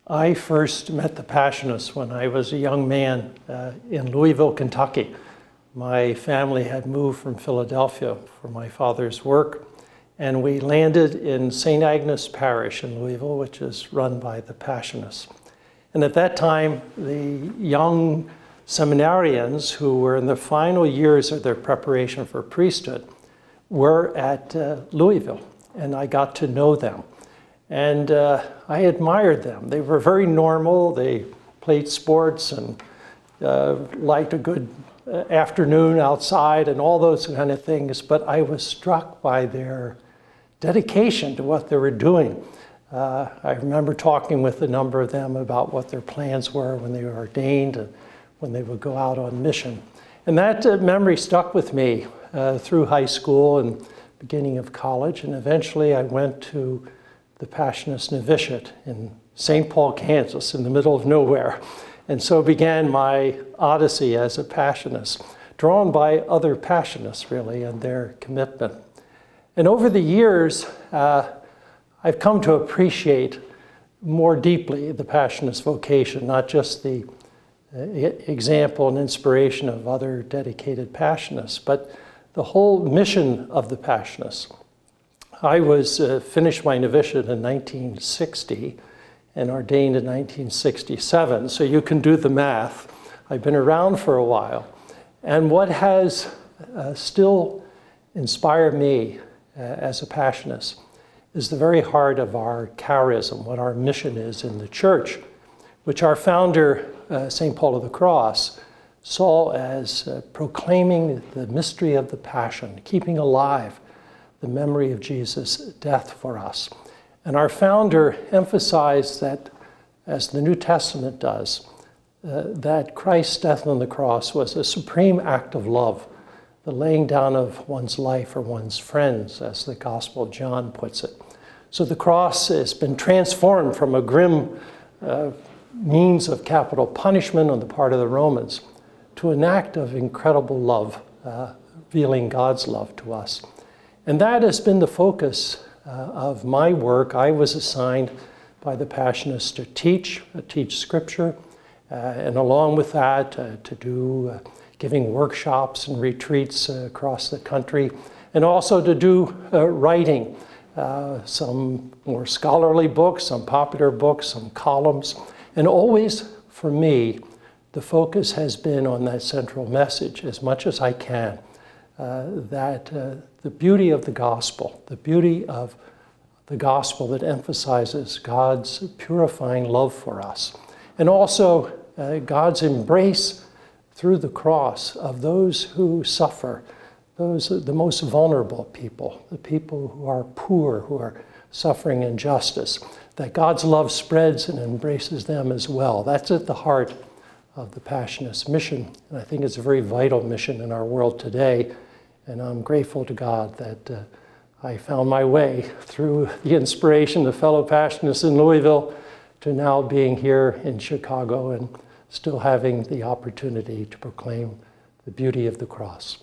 I first met the Passionists when I was a young man in Louisville, Kentucky. My family had moved from Philadelphia for my father's work, and we landed in St. Agnes Parish in Louisville, which is run by the Passionists. And at that time, the young seminarians who were in the final years of their preparation for priesthood were at Louisville, and I got to know them. And I admired them. They were very normal. They played sports and liked a good afternoon outside and all those kind of things. But I was struck by their dedication to what they were doing. I remember talking with a number of them about what their plans were when they were ordained and when they would go out on mission. And that memory stuck with me through high school and beginning of college. And eventually I went to the Passionist novitiate in St. Paul, Kansas, in the middle of nowhere. And so began my odyssey as a Passionist, drawn by other Passionists, really, and their commitment. And over the years, I've come to appreciate more deeply the Passionist vocation, not just the example and inspiration of other dedicated Passionists, but the whole mission of the Passionists. I was finished my novitiate in 1960 and ordained in 1967, so you can do the math. I've been around for a while. And what has still inspired me as a Passionist is the very heart of our charism, what our mission is in the church, which our founder, St. Paul of the Cross, saw as proclaiming the mystery of the Passion, keeping alive the memory of Jesus' death for us. And our founder emphasized that, as the New Testament does, that Christ's death on the cross was a supreme act of love, the laying down of one's life for one's friends, as the Gospel of John puts it. So the cross has been transformed from a grim means of capital punishment on the part of the Romans to an act of incredible love, revealing God's love to us. And that has been the focus of my work. I was assigned by the Passionists to teach Scripture, and along with that, to do giving workshops and retreats across the country, and also to do writing, some more scholarly books, some popular books, some columns. And always, for me, the focus has been on that central message as much as I can, that the beauty of the gospel that emphasizes God's purifying love for us, and also God's embrace through the cross of those who suffer, the most vulnerable people, the people who are poor, who are suffering injustice, that God's love spreads and embraces them as well. That's at the heart of the Passionist mission, and I think it's a very vital mission in our world today. And I'm grateful to God that I found my way through the inspiration of fellow Passionists in Louisville to now being here in Chicago and still having the opportunity to proclaim the beauty of the cross.